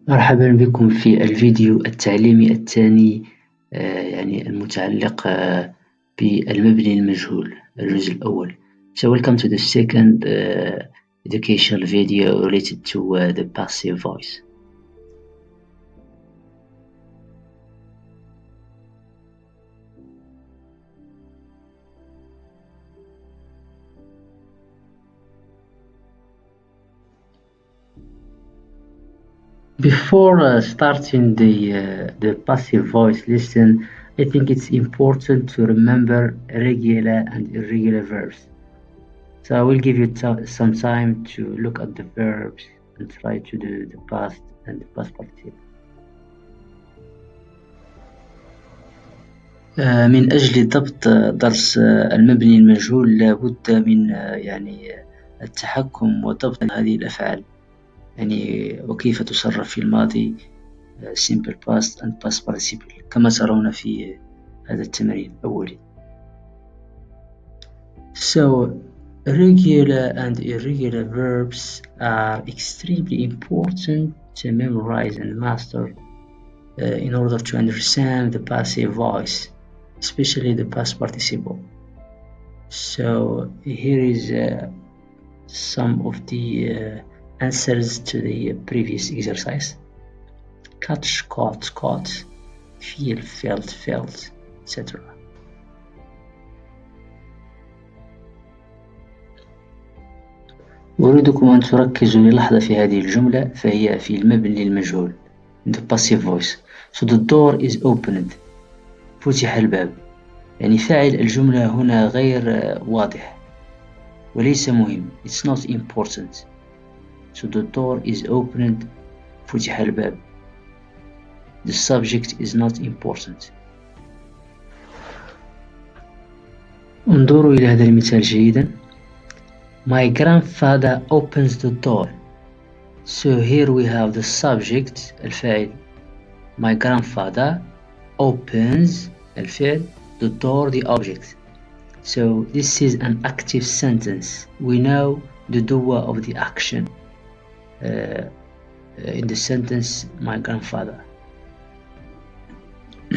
مرحبا بكم في الفيديو التعليمي الثاني يعني المتعلق بالمبني المجهول الجزء الأول. So welcome to the second educational video related to the passive voice. Before starting the passive voice lesson, I think it's important to remember regular and irregular verbs. So I will give you some time to look at the verbs and try to do the past and the past participle. من أجل ضبط درس المبني المجهول لابد من يعني التحكم وضبط هذه الأفعال، يعني وكيف تصرف في الماضي simple past and past participle كما ترون في هذا التمرين الأولي. So regular and irregular verbs are extremely important to memorize and master in order to understand the passive voice, especially the past participle. So here is some of the answers to the previous exercise. Catch, caught, caught, feel, felt, felt, etc. أريدكم أن تركزوا للحظة في هذه الجملة، فهي في المبني المجهول the passive voice. So the door is opened. فتح الباب. يعني فاعل الجملة هنا غير واضح وليس مهم. It's not important. So the door is opened. فتح الباب. The subject is not important. انظروا إلى هذا المثال جيدا. My grandfather opens the door. So here we have the subject الفاعل. My grandfather opens الفعل, the door the object. So this is an active sentence. We know the doer of the action in the sentence my grandfather.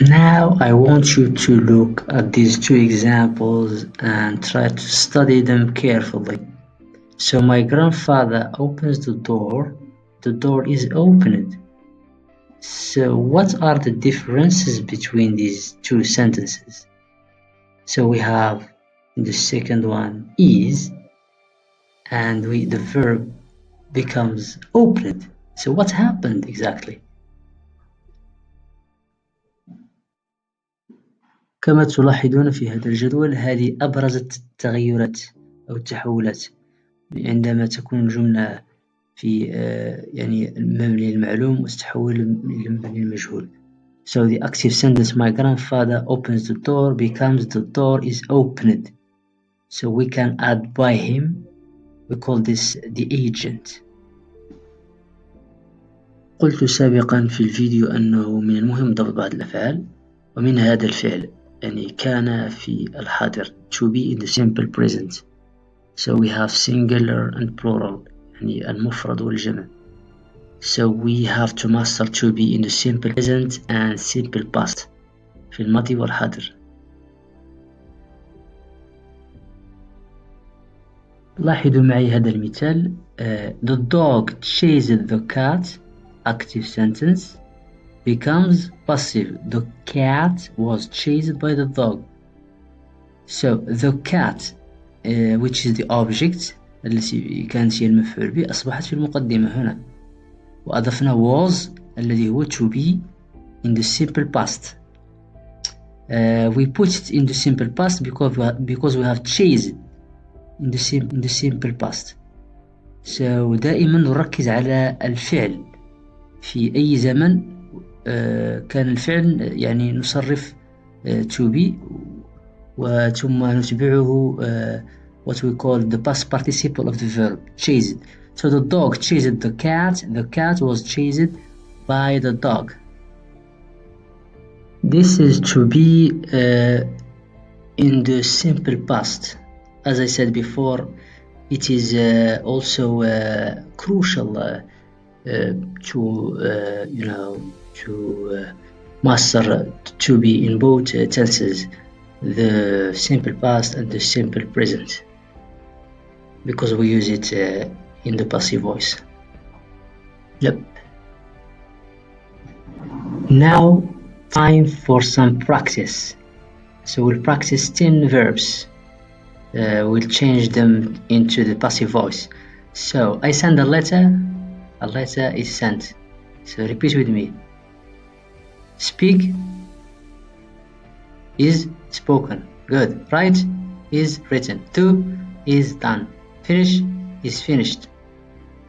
Now I want you to look at these two examples and try to study them carefully. So my grandfather opens the door is opened. So what are the differences between these two sentences? So we have in the second one is, and the verb becomes opened. So what happened exactly? كما تلاحظون في هذا الجدول هذه أبرز التغيرات أو التحولات عندما تكون الجملة في يعني المبني المعلوم وتتحول للمبني المجهول. So the active sentence my grandfather opens the door becomes the door is opened. So we can add by him. We call this the agent. قلت سابقا في الفيديو أنه من المهم ضبط بعض الأفعال ومن هذا الفعل يعني كان في الحاضر to be in the simple present. So we have singular and plural يعني المفرد والجمع. So we have to master to be in the simple present and simple past في الماضي والحاضر. لاحظوا معي هذا المثال. The dog chased the cat active sentence becomes passive. The cat was chased by the dog. So the cat which is the object التي كانت هي المفعول به أصبحت في المقدمة هنا وأضفنا was الذي هو to be in the simple past. We put it in the simple past because we have chased in the simple past. So دائما نركز على الفعل في أي زمن كان الفعل يعني نصرف to be وثم نتبعه what we call the past participle of the verb chased. So the dog chased the cat was chased by the dog. This is to be in the simple past. As I said before, it is also crucial to to master to be in both tenses, the simple past and the simple present, because we use it in the passive voice. Yep. Now, time for some practice. So we'll practice 10 verbs. We'll change them into the passive voice. So I send a letter is sent. So repeat with me. Speak is spoken. Good. Write is written. Do is done. Finish is finished.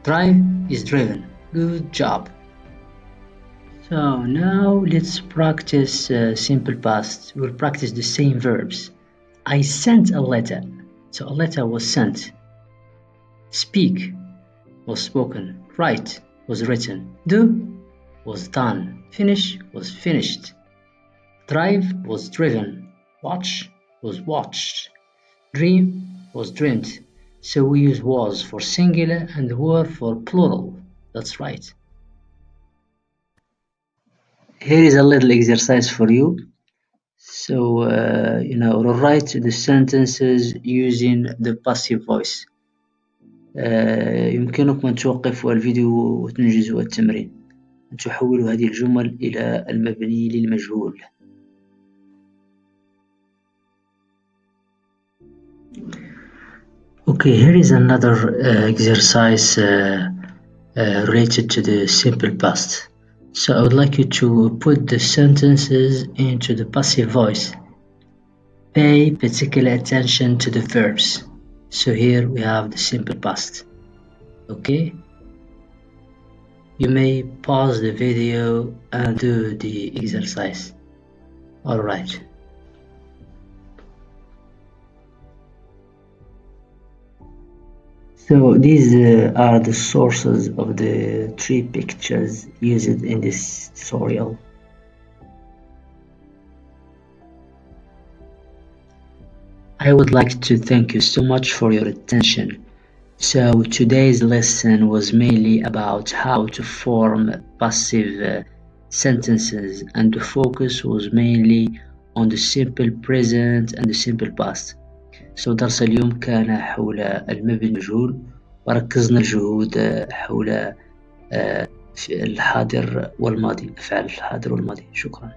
Drive is driven. Good job. So now let's practice simple past. We'll practice the same verbs. I sent a letter. So a letter was sent. Speak was spoken. Write was written. Do was done. Finish was finished. Drive was driven. Watch was watched. Dream was dreamed. So we use was for singular and were for plural. That's right. Here is a little exercise for you. So, write the sentences using the passive voice. يمكنكم أن توقفوا الفيديو وتنجزوا التمرين. أن تحولوا هذه الجمل إلى المبني للمجهول. Okay, here is another exercise related to the simple past. So I would like you to put the sentences into the passive voice. Pay particular attention to the verbs. So here we have the simple past. Okay? You may pause the video and do the exercise. Alright. So these are the sources of the 3 pictures used in this tutorial. I would like to thank you so much for your attention. So today's lesson was mainly about how to form passive sentences, and the focus was mainly on the simple present and the simple past. So درس اليوم كان حول المبني المجهول، وركزنا الجهود حول الحاضر والماضي، أفعال الحاضر والماضي. شكرا.